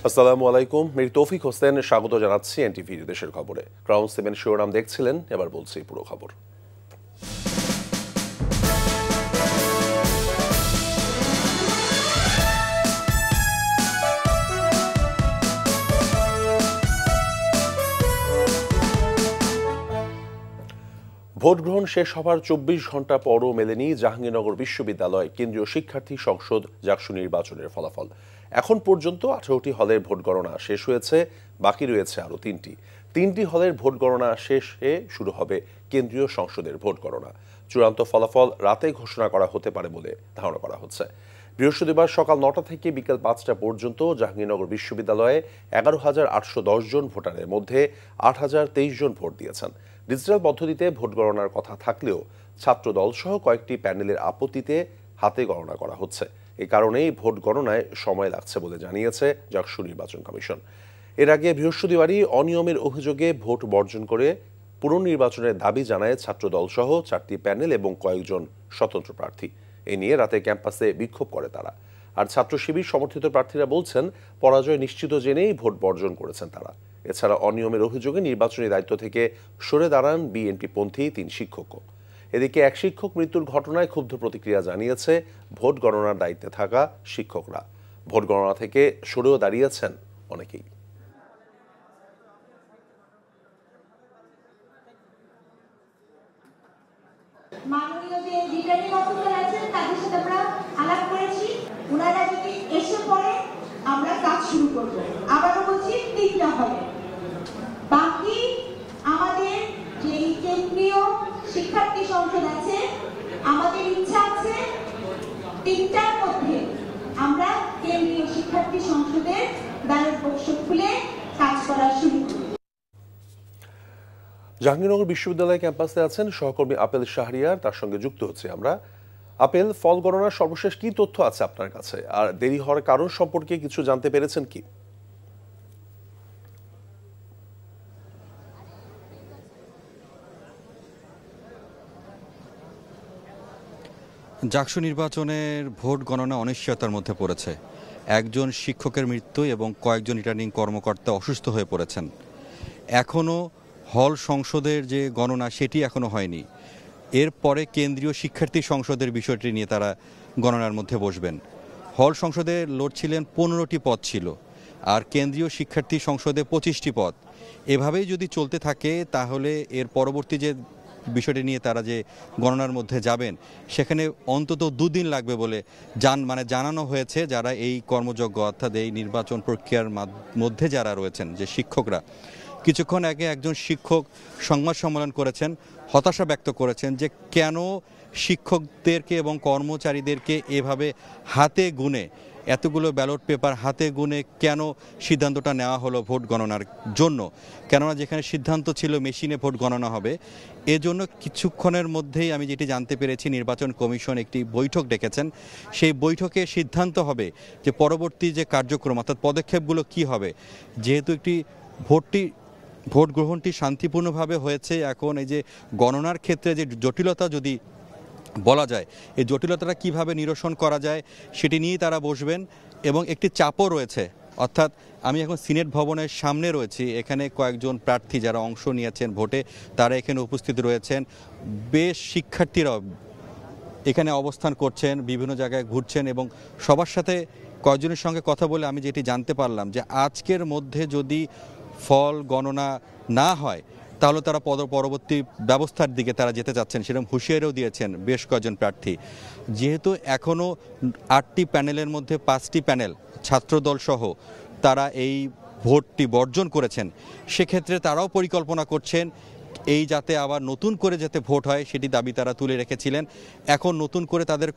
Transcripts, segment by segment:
আসসালামু আলাইকুম। মীর তৌফিক হোসেন স্বাগত জানাচ্ছি এনটিভি দেশের খবরে। ক্রাউন 7 শিরোনাম দেখছিলেন, এবার বলছি পুরো খবর। ভোট গ্রহণ শেষ হবার 24 ঘন্টা পরও মেলেনি জাহাঙ্গীরনগর বিশ্ববিদ্যালয় কেন্দ্রীয় শিক্ষার্থী সংসদ জাকসু নির্বাচনের ফলাফল। এখন পর্যন্ত 18টি হলের ভোট গণনা শেষ হয়েছে, বাকি রয়েছে আরও 3টি হলের ভোট গণনা শেষে শুরু হবে কেন্দ্রীয় সংসদের ভোট গণনা। চূড়ান্ত ফলাফল রাতে ঘোষণা করা হতে পারে বলে ধারণা করা হচ্ছে। বৃহস্পতিবার সকাল 9টা থেকে বিকেল 5টা পর্যন্ত জাহাঙ্গীরনগর বিশ্ববিদ্যালয়ে 11,810 জন ভোটারের মধ্যে 8,023 জন ভোট দিয়েছেন। ডিজিটাল পদ্ধতিতে ভোট গণনার কথা থাকলেও ছাত্রদল সহ কয়েকটি প্যানেলের আপত্তিতে হাতে গণনা করা হচ্ছে। এ কারণেই ভোট গণনায় সময় লাগছে বলে জানিয়েছে জাকসু নির্বাচন কমিশন। এর আগে বৃহস্পতিবারই অনিয়মের অভিযোগে ভোট বর্জন করে পুনর্নির্বাচনের দাবি জানায় ছাত্রদল সহ 4টি প্যানেল এবং কয়েকজন স্বতন্ত্র প্রার্থী। এ নিয়ে রাতে ক্যাম্পাসে বিক্ষোভ করে তারা। আর ছাত্র শিবির সমর্থিত প্রার্থীরা বলছেন পরাজয় নিশ্চিত জেনেই ভোট বর্জন করেছেন তারা। এছাড়া অনিয়মের অভিযোগে নির্বাচনী দায়িত্ব থেকে সরে দাঁড়ান বিএনপিপন্থী 3 শিক্ষকও। এদিকে এক শিক্ষক মৃত্যুর ঘটনায় ক্ষুব্ধ প্রতিক্রিয়া জানিয়েছে ভোট গণনার দায়িত্বে থাকা শিক্ষকরা। ভোট গণনা থেকে সরেও দাঁড়িয়েছেন অনেকেই। মাননীয় যে রিটার্নিং অফিসার আছেন তাদের সাথে আমরা আলাপ করেছি, ওনারা যদি এসে পড়ে আমরা কাজ শুরু করব। আবারও বলছি 3টা হবে, বাকি আমাদের যে কেন্দ্রীয় শিক্ষার্থী সংসদ আছে, আমাদের ইচ্ছা আছে 3টার মধ্যে আমরা কেন্দ্রীয় শিক্ষার্থী সংসদের ব্যালট বাক্স খুলে কাজ করা শুরু করব। জাহাঙ্গীরনগর বিশ্ববিদ্যালয় ক্যাম্পাসে আছেন সহকর্মী আপেল শাহরিয়ার, তার সঙ্গে যুক্ত হচ্ছে আমরা। আপেল, ফল গণনার সর্বশেষ কি তথ্য আছে আপনার কাছে, আর দেরি হওয়ার কারণ সম্পর্কে কিছু জানতে পেরেছেন কি? জাকসু নির্বাচনের ভোট গণনা অনিশ্চয়তার মধ্যে পড়েছে। একজন শিক্ষকের মৃত্যু এবং কয়েকজন রিটার্নিং কর্মকর্তা অসুস্থ হয়ে পড়েছেন। এখনও হল সংসদের যে গণনা সেটি এখনও হয়নি। এরপরে কেন্দ্রীয় শিক্ষার্থী সংসদের বিষয়টি নিয়ে তারা গণনার মধ্যে বসবেন। হল সংসদে লড়ছিলেন 15টি পদ ছিল, আর কেন্দ্রীয় শিক্ষার্থী সংসদে 25টি পদ। এভাবেই যদি চলতে থাকে তাহলে এর পরবর্তী যে বিষয়টি নিয়ে তারা যে গণনার মধ্যে যাবেন সেখানে অন্তত 2 দিন লাগবে বলে জানানো হয়েছে যারা এই কর্মযজ্ঞ অর্থাৎ এই নির্বাচন প্রক্রিয়ার মধ্যে যারা রয়েছেন যে শিক্ষকরা। কিছুক্ষণ আগে একজন শিক্ষক সংবাদ সম্মেলন করেছেন, হতাশা ব্যক্ত করেছেন যে কেন শিক্ষকদেরকে এবং কর্মচারীদেরকে এভাবে হাতে গুনে এতগুলো ব্যালট পেপার হাতে গুনে কেন সিদ্ধান্তটা নেওয়া হলো ভোট গণনার জন্য। কেননা যেখানে সিদ্ধান্ত ছিল মেশিনে ভোট গণনা হবে, এজন্য কিছুক্ষণের মধ্যেই আমি যেটি জানতে পেরেছি নির্বাচন কমিশন একটি বৈঠক ডেকেছেন। সেই বৈঠকে সিদ্ধান্ত হবে যে পরবর্তী যে কার্যক্রম অর্থাৎ পদক্ষেপগুলো কি হবে। যেহেতু একটি ভোট গ্রহণটি শান্তিপূর্ণভাবে হয়েছে, এখন এই যে গণনার ক্ষেত্রে যে জটিলতা যদি বলা যায়, এই জটিলতাটা কিভাবে নিরসন করা যায় সেটি নিয়েই তারা বসবেন। এবং একটি চাপও রয়েছে, অর্থাৎ আমি এখন সিনেট ভবনের সামনে রয়েছি, এখানে কয়েকজন প্রার্থী যারা অংশ নিয়েছেন ভোটে তারা এখানে উপস্থিত রয়েছেন। বেশ শিক্ষার্থীরাও এখানে অবস্থান করছেন, বিভিন্ন জায়গায় ঘুরছেন এবং সবার সাথে কয়েকজনের সঙ্গে কথা বলে আমি যেটি জানতে পারলাম যে আজকের মধ্যে যদি ফল গণনা না হয় তাহলে তারা পরবর্তী ব্যবস্থার দিকে তারা যেতে চাচ্ছেন, সেরকম হুঁশিয়ারিও দিয়েছেন বেশ কয়েকজন প্রার্থী। যেহেতু এখনও 8টি প্যানেলের মধ্যে 5টি প্যানেল ছাত্রদল সহ তারা এই ভোটটি বর্জন করেছেন, সেক্ষেত্রে তারাও পরিকল্পনা করছেন এই যাতে আবার নতুন করে যাতে ভোট হয় সেটি দাবি তারা তুলে রেখেছিলেন। এখন নতুন করে তাদের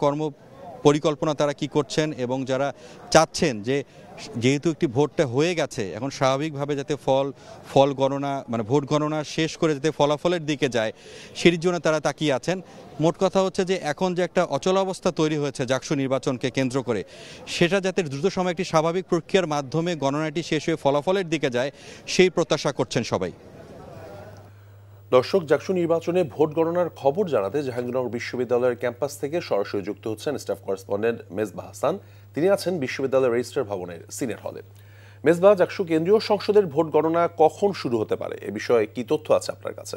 পরিকল্পনা তারা কি করছেন এবং যারা চাচ্ছেন যে যেহেতু একটি ভোটটা হয়ে গেছে এখন স্বাভাবিকভাবে যাতে ফল গণনা ভোট গণনা শেষ করে যাতে ফলাফলের দিকে যায় সেটির জন্য তারা তাকিয়ে আছেন। মোট কথা হচ্ছে যে এখন যে একটা অচলাবস্থা তৈরি হয়েছে জাকসু নির্বাচনকে কেন্দ্র করে, সেটা যাতে দ্রুত সময় একটি স্বাভাবিক প্রক্রিয়ার মাধ্যমে গণনাটি শেষ হয়ে ফলাফলের দিকে যায় সেই প্রত্যাশা করছেন সবাই। দর্শক, জাকসু নির্বাচনে ভোট গণনার খবর জানাতে জাহাঙ্গীরনগর বিশ্ববিদ্যালয়ের ক্যাম্পাস থেকে সরাসরি যুক্ত হচ্ছেন স্টাফ করেসপন্ডেন্ট মেজবাহ হাসান। তিনি আছেন বিশ্ববিদ্যালয়ের রেজিস্ট্রার ভবনের সিনেট হলে। মেজবাহ, জাকসু কেন্দ্রীয় সংসদের ভোট গণনা কখন শুরু হতে পারে, এ বিষয়ে কি তথ্য আছে আপনার কাছে?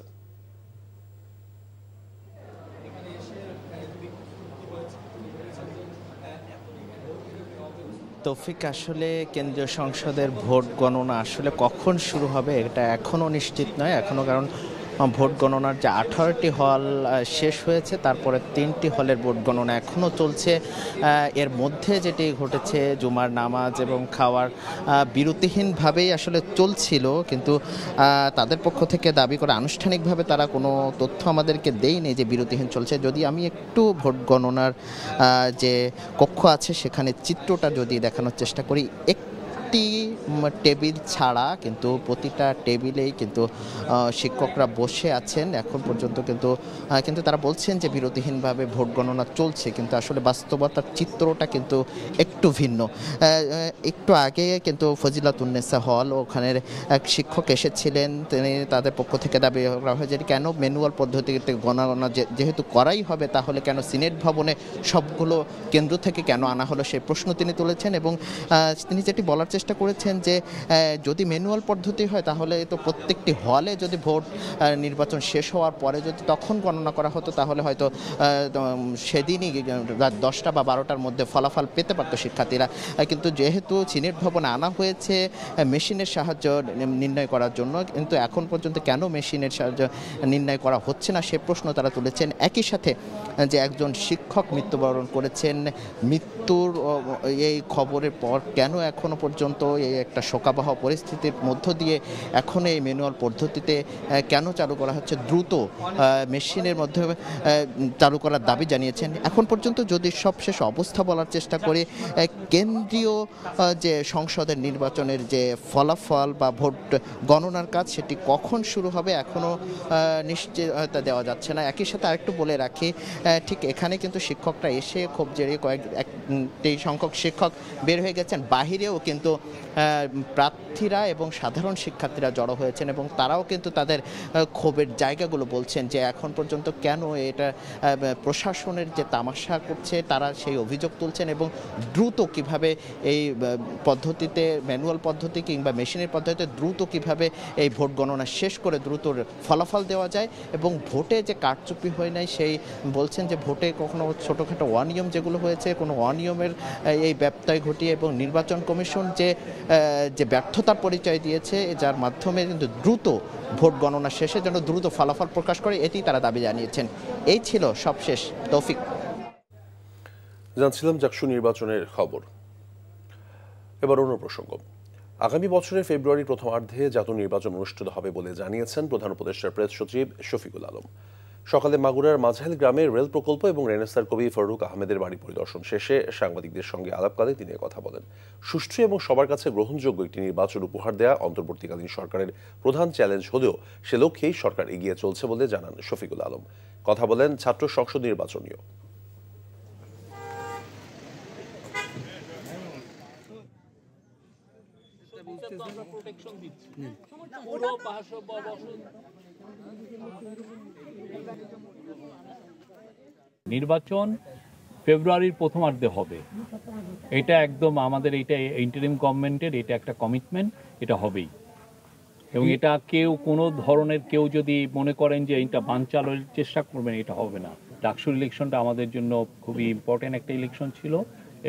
তৌফিক, আসলে কেন্দ্রীয় সংসদের ভোট গণনা আসলে কখন শুরু হবে এটা এখনও নিশ্চিত নয়। এখনও কারণ ভোট গণনার যে 18টি হল শেষ হয়েছে, তারপরে 3টি হলের ভোট গণনা এখনও চলছে। এর মধ্যে যেটি ঘটেছে, জুমার নামাজ এবং খাওয়ার বিরতিহীনভাবেই আসলে চলছিল, কিন্তু তাদের পক্ষ থেকে দাবি করে আনুষ্ঠানিকভাবে তারা কোনো তথ্য আমাদেরকে দেয়নি যে বিরতিহীন চলছে। যদি আমি একটু ভোট গণনার যে কক্ষ আছে সেখানে চিত্রটা যদি দেখানোর চেষ্টা করি, টেবিল ছাড়া কিন্তু প্রতিটা টেবিলেই কিন্তু শিক্ষকরা বসে আছেন এখন পর্যন্ত, কিন্তু তারা বলছেন যে বিরতিহীনভাবে ভোট গণনা চলছে, কিন্তু আসলে বাস্তবতার চিত্রটা কিন্তু একটু ভিন্ন। একটু আগে কিন্তু ফজিলাতুন্নেসা হল, ওখানের এক শিক্ষক এসেছিলেন, তিনি তাদের পক্ষ থেকে দাবি করা হয় যে কেন ম্যানুয়াল পদ্ধতিতে গণনা যেহেতু করাই হবে, তাহলে কেন সিনেট ভবনে সবগুলো কেন্দ্র থেকে কেন আনা হলো সেই প্রশ্ন তিনি তুলেছেন। এবং তিনি যেটি বলার চেষ্টা করেছেন যে যদি ম্যানুয়াল পদ্ধতি হয় তাহলে তো প্রত্যেকটি হলে যদি ভোট নির্বাচন শেষ হওয়ার পরে যদি তখন গণনা করা হতো, তাহলে হয়তো সেদিনই রাত 10টা বা 12টার মধ্যে ফলাফল পেতে পারতো শিক্ষার্থীরা। কিন্তু যেহেতু সিনেট ভবনে আনা হয়েছে মেশিনের সাহায্য নির্ণয় করার জন্য, কিন্তু এখন পর্যন্ত কেন মেশিনের সাহায্য নির্ণয় করা হচ্ছে না সে প্রশ্ন তারা তুলেছেন। একই সাথে যে একজন শিক্ষক মৃত্যুবরণ করেছেন, মৃত্যুর এই খবরের পর কেন এখনো পর্যন্ত এই একটা শোকাবহ পরিস্থিতির মধ্য দিয়ে এখন এই ম্যানুয়াল পদ্ধতিতে কেন চালু করা হচ্ছে, দ্রুত মেশিনের মাধ্যমে চালু করার দাবি জানিয়েছেন। এখন পর্যন্ত যদি সবশেষ অবস্থা বলার চেষ্টা করি, কেন্দ্রীয় যে সংসদের নির্বাচনের যে ফলাফল বা ভোট গণনার কাজ সেটি কখন শুরু হবে এখনও নিশ্চয়তা দেওয়া যাচ্ছে না। একই সাথে আরেকটু বলে রাখি, ঠিক এখানে কিন্তু শিক্ষকরা এসে খুব জেরে একটি সংখ্যক শিক্ষক বের হয়ে গেছেন, বাহিরেও কিন্তু প্রার্থীরা এবং সাধারণ শিক্ষার্থীরা জড়ো হয়েছেন এবং তারাও কিন্তু তাদের ক্ষোভের জায়গাগুলো বলছেন যে এখন পর্যন্ত কেন এটা প্রশাসনের যে তামাশা করছে, তারা সেই অভিযোগ তুলছেন এবং দ্রুত কিভাবে এই পদ্ধতিতে ম্যানুয়াল পদ্ধতি কিংবা মেশিনের পদ্ধতিতে দ্রুত কিভাবে এই ভোট গণনা শেষ করে দ্রুত ফলাফল দেওয়া যায় এবং ভোটে যে কারচুপি হয় নাই সেই বলছেন যে ভোটে কখনো ছোটোখাটো অনিয়ম যেগুলো হয়েছে, কোনো অনিয়মের এই ব্যত্যয় ঘটিয়ে এবং নির্বাচন কমিশন যে ব্যর্থতার পরিচয় দিয়েছে, যার মাধ্যমে কিন্তু দ্রুত ভোট গণনা শেষে যেন দ্রুত ফলাফল প্রকাশ করে, এটি তারা দাবি জানিয়েছেন। এই ছিল সবশেষ। তৌফিক, জানছিলাম জাকসু নির্বাচনের খবর। এবার অন্য প্রসঙ্গ। আগামী বছরের ফেব্রুয়ারির প্রথমার্ধে জাতীয় নির্বাচন অনুষ্ঠিত হবে বলে জানিয়েছেন প্রধান উপদেষ্টার প্রেস সচিব শফিকুল আলম। সকালে মাগুরার মাঝাইল গ্রামে রেল প্রকল্প এবং রেনেসার কবি ফারুক আহমেদের বাড়ি পরিদর্শন শেষে সাংবাদিকদের সঙ্গে আলাপকালে তিনি কথা বলেন। সুষ্ঠু এবং সবার কাছে গ্রহণযোগ্য একটি নির্বাচন উপহার দেয়া অন্তর্বর্তীকালীন সরকারের প্রধান চ্যালেঞ্জ হলেও সে লক্ষ্যেই সরকার এগিয়ে চলছে বলে জানান শফিকুল আলম। কথা বলেন ছাত্র সংসদ নির্বাচন নিয়েও। নির্বাচন ফেব্রুয়ারির প্রথমার্ধে হবে, এটা একদম আমাদের, এটা ইন্টারিম গভর্নমেন্টের এটা একটা কমিটমেন্ট, এটা হবেই। এবং এটা কেউ কোনো ধরনের কেউ যদি মনে করেন যে এটা বানচালের চেষ্টা করবেন, এটা হবে না। ডাকসুর ইলেকশনটা আমাদের জন্য খুবই ইম্পর্টেন্ট একটা ইলেকশন ছিল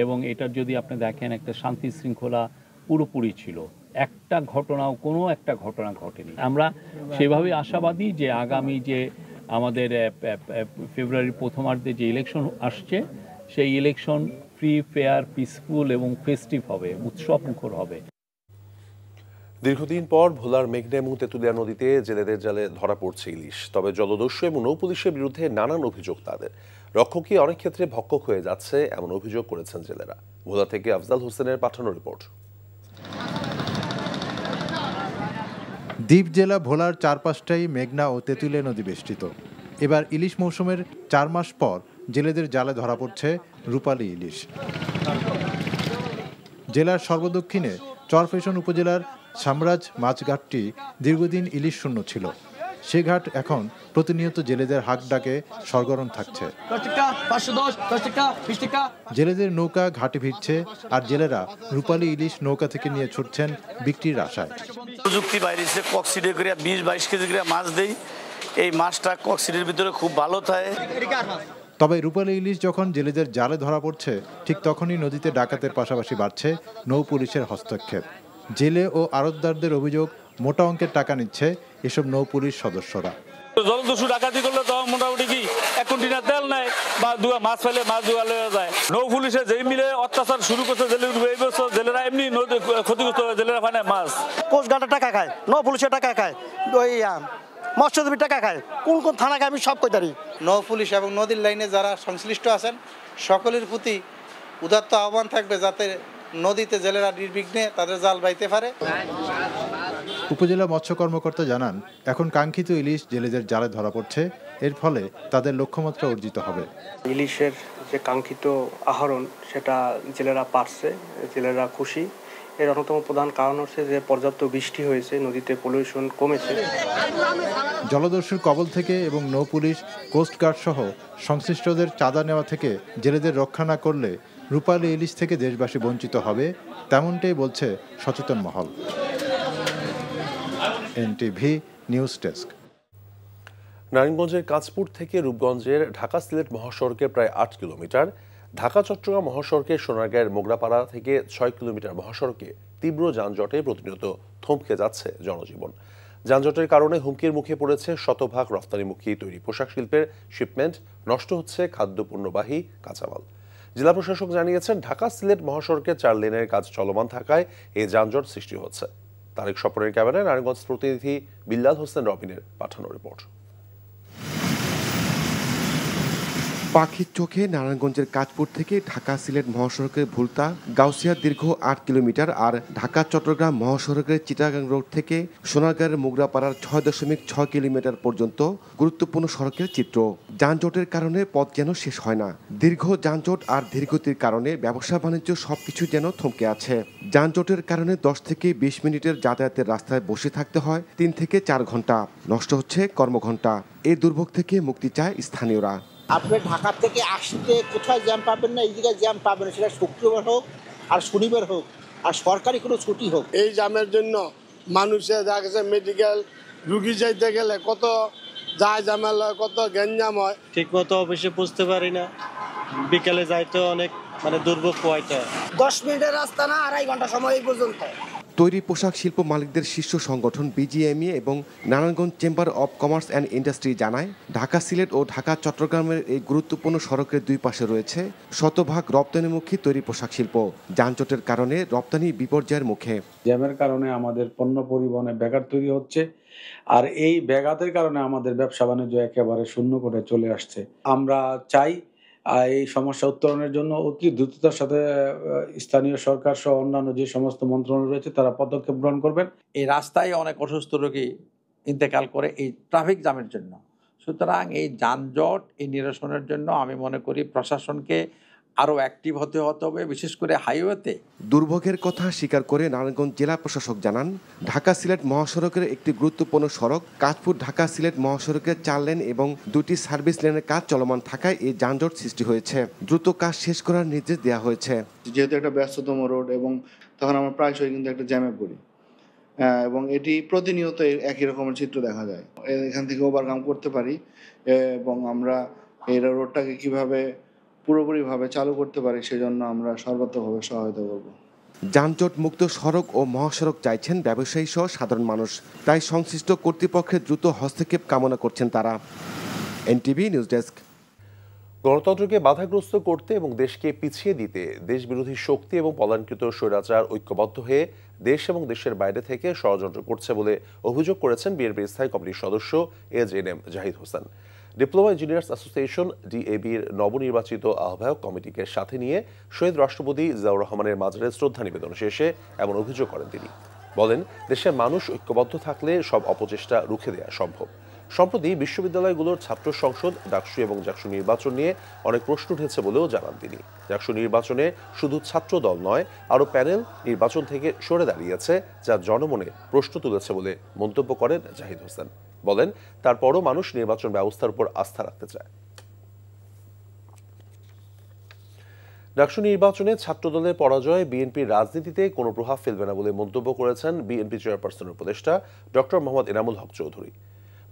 এবং এটার যদি আপনি দেখেন একটা শান্তি শৃঙ্খলা পুরোপুরি ছিল, কোনো একটা ঘটনা ঘটেনি। আমরা সেভাবে আশাবাদী যে আগামী যে আমাদের ফেব্রুয়ারির প্রথমার্ধে যে ইলেকশন আসছে সেই ইলেকশন ফ্রি, ফেয়ার, পিসফুল এবং ফেস্টিভ হবে, উৎসব মুখর হবে। দীর্ঘদিন পর ভোলার মেঘনা এবং তেঁতুলিয়া নদীতে জেলেদের জালে ধরা পড়ছে ইলিশ। তবে জলদস্যু এবং নৌপুলিশের বিরুদ্ধে নানান অভিযোগ তাদের। রক্ষকই অনেক ক্ষেত্রে ভক্ষক হয়ে যাচ্ছে, এমন অভিযোগ করেছেন জেলেরা। ভোলা থেকে আফজাল হোসেনের পাঠানো রিপোর্ট। দ্বীপ জেলা ভোলার চারপাশটাই মেঘনা ও তেঁতুলিয়া নদী বেষ্টিত। এবার ইলিশ মৌসুমের 4 মাস পর জেলেদের জালে ধরা পড়ছে রূপালী ইলিশ। জেলার সর্বদক্ষিণে চরফ্যাশন উপজেলার সামরাজ মাছঘাটটি দীর্ঘদিন ইলিশ শূন্য ছিল। সে ঘাট এখন প্রতিনিয়ত জেলেদের হাক ডাকে সরগরম থাকছে। জেলেদের নৌকা ঘাটে ভিড়ছে, আর জেলেরা রূপালী ইলিশ নৌকা থেকে নিয়ে ছুটছেন বিক্রির আশায়। প্রযুক্তি বাইরেছে, কক্সিডে করে 20-22 কেজি করে মাছ দেই। এই মাছটা কক্সিডের ভিতরে খুব ভালো থাকে। তবে রূপালী ইলিশ যখন জেলেদের জালে ধরা পড়ছে, ঠিক তখনই নদীতে ডাকাতের পাশাপাশি বাড়ছে নৌ পুলিশের হস্তক্ষেপ। জেলে ও আড়তদারদের অভিযোগ, মোটা অঙ্কের টাকা নিচ্ছে এসব নৌ পুলিশ সদস্যরা। জলদস্যু ডাকাতি করলে তো মোটামুটি কি 1 কন্টেনার তেল নেয় বা মাছ ফেলে মাছ ধোয়া লয়ে যায়। নৌ পুলিশে যেই মিলে অত্যাচার শুরু করছে জেলের উপরে, এই বছর জেলেরা এমনি ক্ষতিগ্রস্ত হয়ে জেলেরা ফানে মাছ। কোস্টগার্ডের টাকা খায়, নৌ পুলিশের টাকা খায়, ওই মৎস্যজীবীর টাকা খায়। কোন কোন থানা খায় আমি সব কই জানি। নৌ পুলিশ এবং নদীর লাইনে যারা সংশ্লিষ্ট আছেন সকলের প্রতি উদাত্ত আহ্বান থাকবে যাতে নদীতে জেলেরা নির্বিঘ্নে তাদের জাল বাইতে পারে। উপজেলা মৎস্য কর্মকর্তা জানান, এখন কাঙ্ক্ষিত ইলিশ জেলেদের জালে ধরা পড়ছে, এর ফলে তাদের লক্ষ্যমাত্রা অর্জিত হবে। ইলিশের যে কাঙ্ক্ষিত আহরণ সেটা জেলেরা পারছে, জেলেরা খুশি। এর অন্যতম প্রধান কারণ হচ্ছে যে পর্যাপ্ত বৃষ্টি হয়েছে, নদীতে পলিউশন কমেছে। জলদস্যুর কবল থেকে এবং নৌ পুলিশ, কোস্টগার্ড সহ সংশ্লিষ্টদের চাঁদা নেওয়া থেকে জেলেদের রক্ষা না করলে রূপালী ইলিশ থেকে দেশবাসী বঞ্চিত হবে, তেমনটাই বলছে সচেতন মহল। NTV news desk. নারায়ণগঞ্জের কাঁচপুর থেকে রূপগঞ্জের ঢাকা সিলেট মহাসড়কে প্রায় 8 কিলোমিটার, ঢাকা চট্টগ্রাম মহাসড়কে সোনারগাঁয়ের মোগরাপাড়া থেকে 6 কিলোমিটার মহাসড়কে তীব্র যানজটে প্রতিনিয়ত থমকে যাচ্ছে জনজীবন। যানজটের কারণে হুমকির মুখে পড়েছে শতভাগ রফতানিমুখী তৈরি পোশাক শিল্পের শিপমেন্ট, নষ্ট হচ্ছে খাদ্যপণ্যবাহী কাঁচামাল। জেলা প্রশাসক জানিয়েছেন, ঢাকা সিলেট মহাসড়কে 4 লেনের কাজ চলমান থাকায় এই যানজট সৃষ্টি হচ্ছে। তারেক স্বপনের ক্যামেরায় নারায়ণগঞ্জ প্রতিনিধি বিল্লাল হোসেন রবিনের পাঠানো রিপোর্ট। পাখির চোখে নারায়ণগঞ্জের কাঁচপুর থেকে ঢাকা সিলেট মহাসড়কের ভুলতা গাউসিয়া দীর্ঘ 8 কিলোমিটার, আর ঢাকা চট্টগ্রাম মহাসড়কের চিটাগাং রোড থেকে সোনারগাঁয়ের মোগরাপাড়ার 6.6 কিলোমিটার পর্যন্ত গুরুত্বপূর্ণ সড়কের চিত্র। যানজটের কারণে পথ যেন শেষ হয় না। দীর্ঘ যানজট আর ধীরগতির কারণে ব্যবসা বাণিজ্য সবকিছু যেন থমকে আছে। যানজটের কারণে 10 থেকে 20 মিনিটের যাতায়াতের রাস্তায় বসে থাকতে হয় 3 থেকে 4 ঘন্টা, নষ্ট হচ্ছে কর্মঘণ্টা। এই দুর্ভোগ থেকে মুক্তি চায় স্থানীয়রা। আপনি ঢাকা থেকে আসতে কোথায় জ্যাম পাবেন না, এই জায়গায় জ্যাম পাবেন, সেটা শুক্রবার হোক আর শনিবার হোক আর সরকারি কোনো ছুটি হোক। এই জ্যামের জন্য মানুষের দেখা গেছে মেডিকেল রুগী যাইতে গেলে কত যায় ঝামেলা, কত গ্যাঞ্জাম হয়। ঠিক মতো অফিসে পৌঁছতে পারি না, বিকেলে যাইতে অনেক দুর্ভোগ পোয়াইতে। 10 মিনিটের রাস্তা না, 2.5 ঘন্টা সময় এই পর্যন্ত। তৈরি পোশাক শিল্প মালিকদের শীর্ষ সংগঠন বিজিএমইএ এবং Narayanganj chamber of commerce and industry জানায়, ঢাকা সিলেট ও ঢাকা চট্টগ্রামের এই গুরুত্বপূর্ণ সড়কের 2 পাশে রয়েছে শতভাগ রপ্তানিমুখী তৈরি পোশাক শিল্প। যানজটের কারণে রপ্তানি বিপর্যয়ের মুখে। জ্যামের কারণে আমাদের পণ্য পরিবহনে ব্যাঘাত তৈরি হচ্ছে, আর এই ব্যাঘাতের কারণে আমাদের ব্যবসা বাণিজ্য একেবারে শূন্য করে চলে আসছে। আমরা চাই এই সমস্যা উত্তরণের জন্য অতি দ্রুততার সাথে স্থানীয় সরকার সহ অন্যান্য যে সমস্ত মন্ত্রণালয় রয়েছে তারা পদক্ষেপ গ্রহণ করবেন। এই রাস্তায় অনেক অসুস্থ রোগী ইন্তেকাল করে এই ট্রাফিক জ্যামের জন্য। সুতরাং এই যানজট এই নিরসনের জন্য আমি মনে করি প্রশাসনকে আরও অ্যাক্টিভ হতে হবে, বিশেষ করে হাইওয়েতে। দুর্ভোগের কথা স্বীকার করে নারায়ণগঞ্জ জেলা প্রশাসক জানান, ঢাকা সিলেট মহাসড়কের একটি গুরুত্বপূর্ণ সড়ক কাঁচপুর ঢাকা সিলেট মহাসড়কের 4 লেন এবং 2টি সার্ভিস লেনের কাজ চলমান থাকায় এই যানজট সৃষ্টি হয়েছে। দ্রুত কাজ শেষ করার নির্দেশ দেওয়া হয়েছে। যেহেতু একটা ব্যস্ততম রোড এবং তখন আমরা প্রায়শই কিন্তু একটা জ্যামে পড়ি, এবং এটি প্রতিনিয়ত একই রকমের চিত্র দেখা যায়। এখান থেকে ওভারকাম করতে পারি এবং আমরা এই রোডটাকে কিভাবে পুরোপুরিভাবে চালু করতে পারি সেজন্য আমরা সর্বাত্মকভাবে সহায়তা করব। যানজট মুক্ত সড়ক ও মহাসড়ক চাইছেন ব্যবসায়ী সহ সাধারণ মানুষ, তাই সংশ্লিষ্ট কর্তৃপক্ষের দ্রুত হস্তক্ষেপ কামনা করছেন তারা। NTV news desk. গণতন্ত্রকে বাধাগ্রস্ত করতে এবং দেশকে পিছিয়ে দিতে দেশবিরোধী শক্তি এবং পলায়নকৃত স্বৈরাচার ঐক্যবদ্ধ হয়ে দেশ এবং দেশের বাইরে থেকে ষড়যন্ত্র করছে বলে অভিযোগ করেছেন বিএনপির স্থায়ী কমিটির সদস্য এজএনএম Zahid Hossain. Diploma engineers association ডিএবির নবনির্বাচিত আহ্বায়ক কমিটিকে সাথে নিয়ে শহীদ রাষ্ট্রপতি জিয়াউর রহমানের মাজারে শ্রদ্ধা নিবেদন শেষে এমন অভিযোগ করেন তিনি। বলেন, দেশের মানুষ ঐক্যবদ্ধ থাকলে সব অপচেষ্টা রুখে দেওয়া সম্ভব। সম্প্রতি বিশ্ববিদ্যালয়গুলোর ছাত্র সংসদ, ডাকসু এবং জাকসু নির্বাচন নিয়ে অনেক প্রশ্ন উঠেছে বলেও জানান তিনি। জাকসু নির্বাচনে শুধু ছাত্র দল নয়, আরও প্যানেল নির্বাচন থেকে সরে দাঁড়িয়েছে, যা জনমনে প্রশ্ন তুলেছে বলে মন্তব্য করেন জাহিদ হোসেন। বলেন, তারপরও মানুষ নির্বাচন ব্যবস্থার উপর আস্থা রাখতে চায়। ডাকসু নির্বাচনে ছাত্রদলের পরাজয় বিএনপির রাজনীতিতে কোনো প্রভাব ফেলবে না বলে মন্তব্য করেছেন বিএনপি চেয়ারপারসনের উপদেষ্টা ডক্টর মোহাম্মদ এনামুল হক চৌধুরী।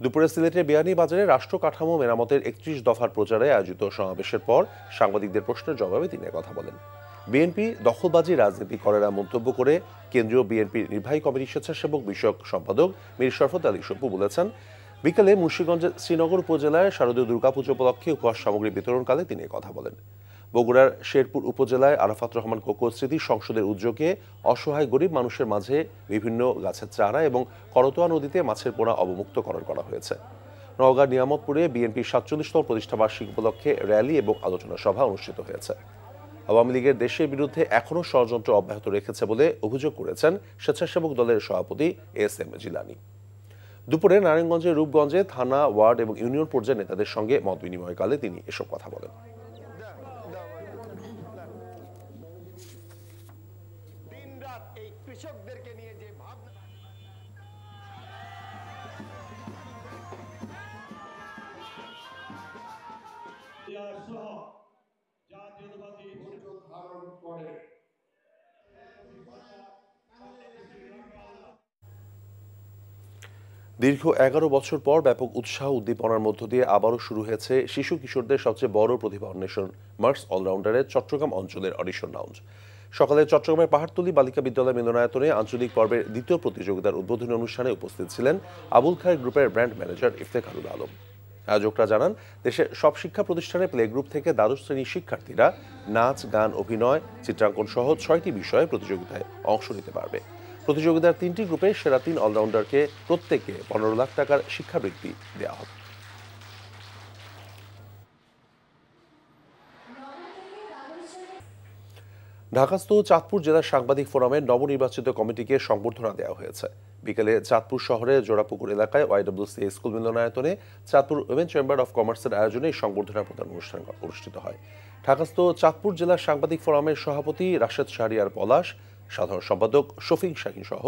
দুপুরে সিলেটের বিয়ানীবাজারে রাষ্ট্র কাঠামো মেরামতের 31 দফার প্রচারে আয়োজিত সমাবেশের পর সাংবাদিকদের প্রশ্নের জবাবে তিনি কথা বলেন। বিএনপি দখলবাজি রাজনীতি করে না মন্তব্য করে কেন্দ্রীয় বিএনপির নির্বাহী কমিটির স্বেচ্ছাসেবক বিষয়ক সম্পাদক মীর শরফত আলী সপু বলেছেন, বিকালে মুন্সিগঞ্জের শ্রীনগর উপজেলায় শারদীয় দুর্গাপুজো উপলক্ষে উপহার সামগ্রী বিতরণকালে তিনি কথা বলেন। বগুড়ার শেরপুর উপজেলায় আরাফাত রহমান কোকো স্মৃতি সংসদের উদ্যোগে অসহায় গরিব মানুষের মাঝে বিভিন্ন গাছের চারা এবং করতোয়া নদীতে মাছের পোনা অবমুক্তকরণ করা হয়েছে। নওগাঁ নিয়ামতপুরে বিএনপির 47তম প্রতিষ্ঠাবার্ষিকী উপলক্ষে র্যালি এবং আলোচনা সভা অনুষ্ঠিত হয়েছে। আওয়ামী লীগের দেশের বিরুদ্ধে এখনও ষড়যন্ত্র অব্যাহত রেখেছে বলে অভিযোগ করেছেন স্বেচ্ছাসেবক দলের সভাপতি এস.এম. জিলানী। দুপুরে নারায়ণগঞ্জের রূপগঞ্জে থানা, ওয়ার্ড এবং ইউনিয়ন পর্যায়ের নেতাদের সঙ্গে মত বিনিময়কালে তিনি এসব কথা বলেন। দীর্ঘ 11 বছর পর ব্যাপক উৎসাহ উদ্দীপনার মধ্য দিয়ে আবারও শুরু হয়েছে শিশু কিশোরদের সবচেয়ে বড় প্রতিভা অন্বেষণ মার্কস অলরাউন্ডারের চট্টগ্রাম অঞ্চলের অডিশন রাউন্ড। সকালে চট্টগ্রামের পাহাড়তলী বালিকা বিদ্যালয় মিলনায়তনে আঞ্চলিক পর্বের দ্বিতীয় প্রতিযোগিতার উদ্বোধনী অনুষ্ঠানে উপস্থিত ছিলেন আবুল খায়ের গ্রুপের ব্র্যান্ড ম্যানেজার ইফতেখারুল আলম। আয়োজকরা জানান, দেশের সব শিক্ষা প্রতিষ্ঠানের প্লে গ্রুপ থেকে দ্বাদশ শ্রেণীর শিক্ষার্থীরা নাচ, গান, অভিনয়, চিত্রাঙ্কন সহ 6টি বিষয়ে প্রতিযোগিতায় অংশ নিতে পারবে। প্রতিযোগিতার 3টি গ্রুপে সেরা 3 অলরাউন্ডারকে প্রত্যেকে 15 লাখ টাকার শিক্ষাবৃত্তি দেওয়া হবে। ঢাকাস্থ চাঁদপুর জেলা সাংবাদিক ফোরামের নবনির্বাচিত কমিটিকে সংবর্ধনা দেওয়া হয়েছে। বিকেলে চাঁদপুর শহরের জোড়াপুকুর এলাকায় ওয়াইডব্লিউসি স্কুল মিলনায়তনে চাঁদপুর উইমেন চেম্বার অফ কমার্সের আয়োজনে এই সংবর্ধনা প্রদান অনুষ্ঠান অনুষ্ঠিত হয়। ঢাকাস্থ চাঁদপুর জেলা সাংবাদিক ফোরামের সভাপতি রাশেদ শাহরিয়ার পলাশ, সাধারণ সম্পাদক শফিক শাহীন সহ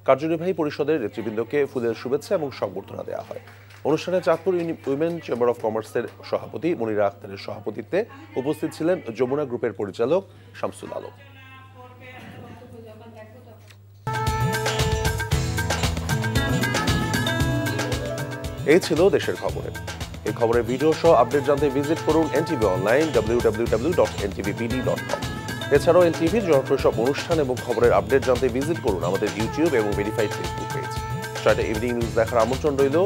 কার্যনির্বাহী পরিষদের নেতৃবৃন্দকে ফুলের শুভেচ্ছা এবং সংবর্ধনা দেওয়া হয়। অনুষ্ঠানে চাঁদপুর উইমেন চেম্বার অফ কমার্সের সভাপতি মনিরা আক্তারের সভাপতিত্বে উপস্থিত ছিলেন যমুনা গ্রুপের পরিচালক শামসুল আলম। এই ছিল দেশের খবরে। এই খবরের ভিডিও সহ আপডেট জানতে ভিজিট করুন NTV অনলাইন www.ntvbd.com। এছাড়াও NTVর জনপ্রিয় সব অনুষ্ঠান এবং খবরের আপডেট জানতে ভিজিট করুন আমাদের ইউটিউব এবং ভেরিফাইড ফেসবুক পেজ। 6টা ইভিনিং নিউজ দেখার আমন্ত্রণ রইল।